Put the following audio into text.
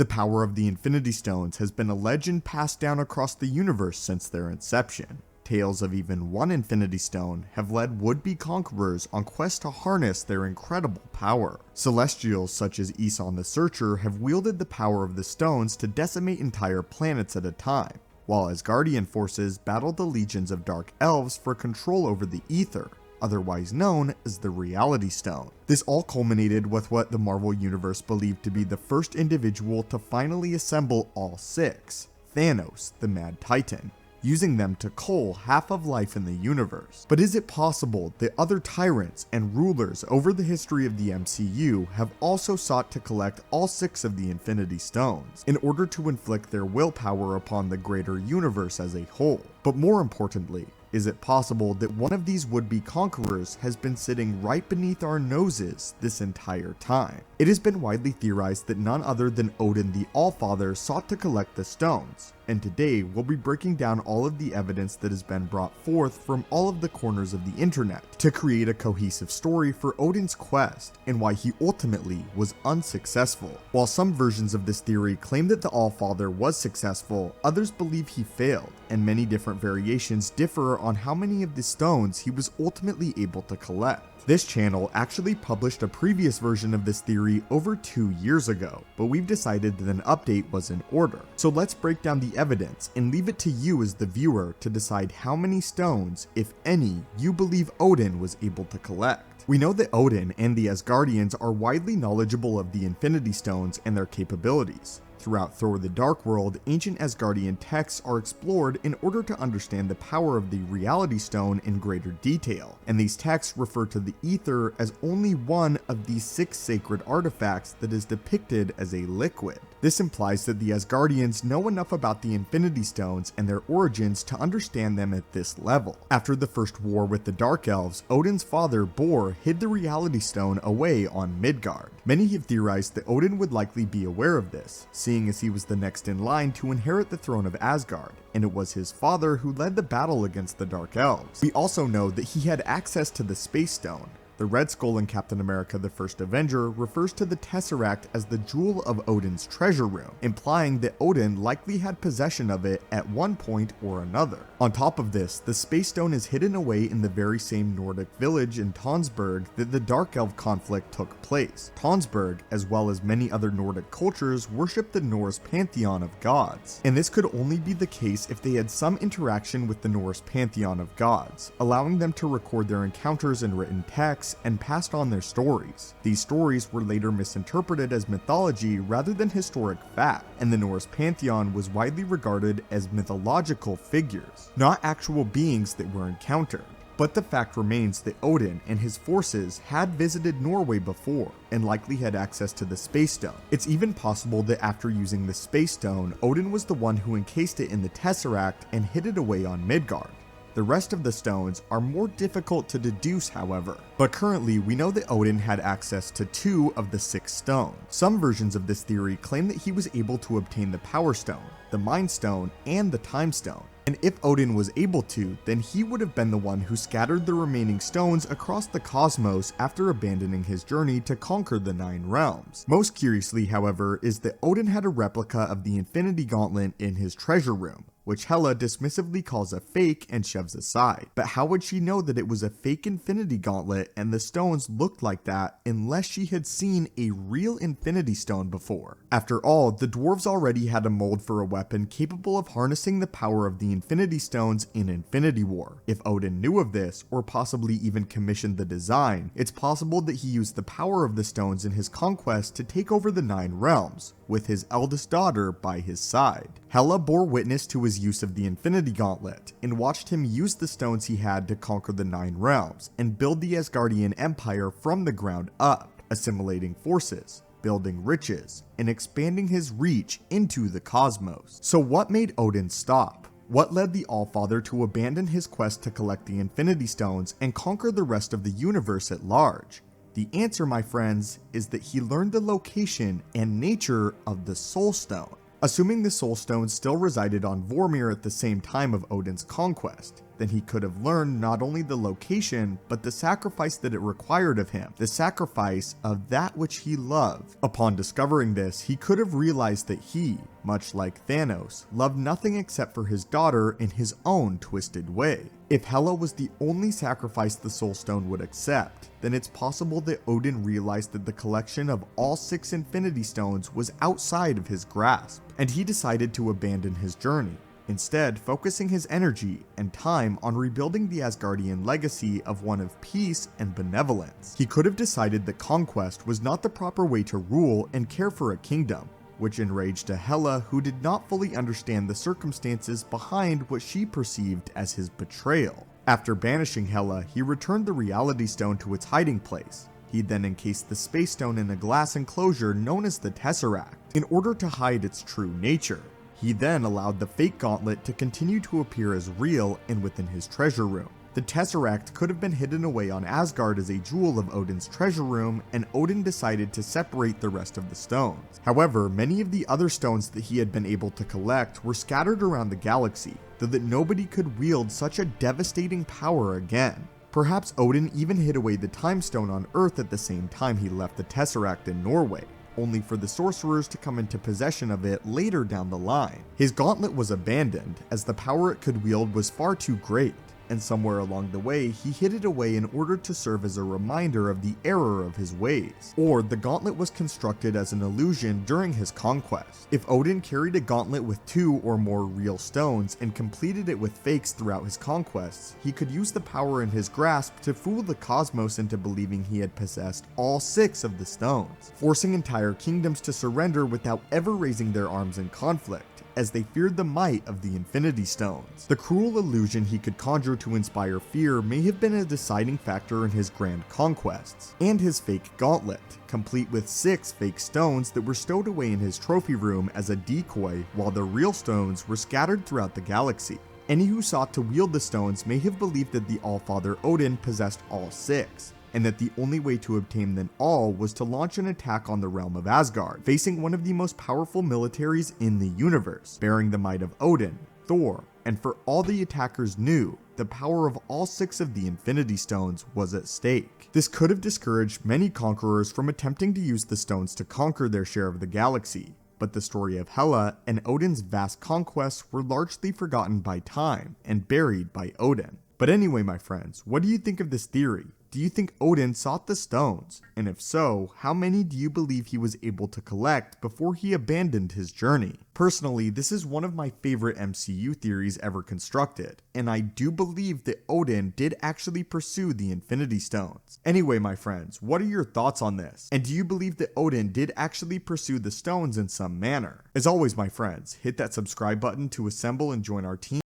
The power of the Infinity Stones has been a legend passed down across the universe since their inception. Tales of even one Infinity Stone have led would-be conquerors on quests to harness their incredible power. Celestials such as Isan the Searcher have wielded the power of the stones to decimate entire planets at a time, while Asgardian forces battled the legions of Dark Elves for control over the Ether, otherwise known as the Reality Stone. This all culminated with what the Marvel Universe believed to be the first individual to finally assemble all six, Thanos, the Mad Titan, using them to cull half of life in the universe. But is it possible that other tyrants and rulers over the history of the MCU have also sought to collect all six of the Infinity Stones in order to inflict their willpower upon the greater universe as a whole? But more importantly, is it possible that one of these would-be conquerors has been sitting right beneath our noses this entire time? It has been widely theorized that none other than Odin the Allfather sought to collect the stones, and today we'll be breaking down all of the evidence that has been brought forth from all of the corners of the internet to create a cohesive story for Odin's quest and why he ultimately was unsuccessful. While some versions of this theory claim that the Allfather was successful, others believe he failed, and many different variations differ on how many of the stones he was ultimately able to collect. This channel actually published a previous version of this theory over 2 years ago, but we've decided that an update was in order. So let's break down the evidence and leave it to you as the viewer to decide how many stones, if any, you believe Odin was able to collect. We know that Odin and the Asgardians are widely knowledgeable of the Infinity Stones and their capabilities. Throughout Thor the Dark World, ancient Asgardian texts are explored in order to understand the power of the Reality Stone in greater detail, and these texts refer to the Ether as only one of these 6 sacred artifacts that is depicted as a liquid. This implies that the Asgardians know enough about the Infinity Stones and their origins to understand them at this level. After the first war with the Dark Elves, Odin's father, Bor, hid the Reality Stone away on Midgard. Many have theorized that Odin would likely be aware of this, seeing as he was the next in line to inherit the throne of Asgard, and it was his father who led the battle against the Dark Elves. We also know that he had access to the Space Stone. The Red Skull in Captain America the First Avenger refers to the Tesseract as the jewel of Odin's treasure room, implying that Odin likely had possession of it at one point or another. On top of this, the Space Stone is hidden away in the very same Nordic village in Tonsberg that the Dark Elf conflict took place. Tonsberg, as well as many other Nordic cultures, worship the Norse pantheon of gods, and this could only be the case if they had some interaction with the Norse pantheon of gods, allowing them to record their encounters in written text and passed on their stories. These stories were later misinterpreted as mythology rather than historic fact, and the Norse pantheon was widely regarded as mythological figures, not actual beings that were encountered. But the fact remains that Odin and his forces had visited Norway before, and likely had access to the Space Stone. It's even possible that after using the Space Stone, Odin was the one who encased it in the Tesseract and hid it away on Midgard. The rest of the stones are more difficult to deduce, however, but currently we know that Odin had access to 2 of the 6 stones. Some versions of this theory claim that he was able to obtain the Power Stone, the Mind Stone, and the Time Stone. And if Odin was able to, then he would have been the one who scattered the remaining stones across the cosmos after abandoning his journey to conquer the 9 realms. Most curiously, however, is that Odin had a replica of the Infinity Gauntlet in his treasure room, which Hela dismissively calls a fake and shoves aside. But how would she know that it was a fake Infinity Gauntlet and the stones looked like that unless she had seen a real Infinity Stone before? After all, the dwarves already had a mold for a weapon capable of harnessing the power of the Infinity Stones in Infinity War. If Odin knew of this, or possibly even commissioned the design, it's possible that he used the power of the stones in his conquest to take over the 9 realms, with his eldest daughter by his side. Hela bore witness to his use of the Infinity Gauntlet, and watched him use the stones he had to conquer the 9 realms, and build the Asgardian Empire from the ground up, assimilating forces, building riches, and expanding his reach into the cosmos. So what made Odin stop? What led the Allfather to abandon his quest to collect the Infinity Stones and conquer the rest of the universe at large? The answer, my friends, is that he learned the location and nature of the Soul Stone. Assuming the Soul Stones still resided on Vormir at the same time of Odin's conquest, then he could have learned not only the location, but the sacrifice that it required of him, the sacrifice of that which he loved. Upon discovering this, he could have realized that he, much like Thanos, loved nothing except for his daughter in his own twisted way. If Hela was the only sacrifice the Soul Stone would accept, then it's possible that Odin realized that the collection of all 6 Infinity Stones was outside of his grasp, and he decided to abandon his journey, instead focusing his energy and time on rebuilding the Asgardian legacy of one of peace and benevolence. He could have decided that conquest was not the proper way to rule and care for a kingdom, which enraged a Hela who did not fully understand the circumstances behind what she perceived as his betrayal. After banishing Hela, he returned the Reality Stone to its hiding place. He then encased the Space Stone in a glass enclosure known as the Tesseract, in order to hide its true nature. He then allowed the fake gauntlet to continue to appear as real and within his treasure room. The Tesseract could have been hidden away on Asgard as a jewel of Odin's treasure room, and Odin decided to separate the rest of the stones. However, many of the other stones that he had been able to collect were scattered around the galaxy, so that nobody could wield such a devastating power again. Perhaps Odin even hid away the Time Stone on Earth at the same time he left the Tesseract in Norway, only for the sorcerers to come into possession of it later down the line. His gauntlet was abandoned, as the power it could wield was far too great, and somewhere along the way he hid it away in order to serve as a reminder of the error of his ways. Or the gauntlet was constructed as an illusion during his conquest. If Odin carried a gauntlet with 2 or more real stones and completed it with fakes throughout his conquests, he could use the power in his grasp to fool the cosmos into believing he had possessed all 6 of the stones, forcing entire kingdoms to surrender without ever raising their arms in conflict, as they feared the might of the Infinity Stones. The cruel illusion he could conjure to inspire fear may have been a deciding factor in his grand conquests, and his fake gauntlet, complete with 6 fake stones that were stowed away in his trophy room as a decoy, while the real stones were scattered throughout the galaxy. Any who sought to wield the stones may have believed that the Allfather Odin possessed all 6, and that the only way to obtain them all was to launch an attack on the realm of Asgard, facing one of the most powerful militaries in the universe, bearing the might of Odin, Thor, and for all the attackers knew, the power of all 6 of the Infinity Stones was at stake. This could have discouraged many conquerors from attempting to use the stones to conquer their share of the galaxy, but the story of Hela and Odin's vast conquests were largely forgotten by time and buried by Odin. But anyway, my friends, what do you think of this theory? Do you think Odin sought the stones? And if so, how many do you believe he was able to collect before he abandoned his journey? Personally, this is one of my favorite MCU theories ever constructed, and I do believe that Odin did actually pursue the Infinity Stones. Anyway, my friends, what are your thoughts on this? And do you believe that Odin did actually pursue the stones in some manner? As always, my friends, hit that subscribe button to assemble and join our team.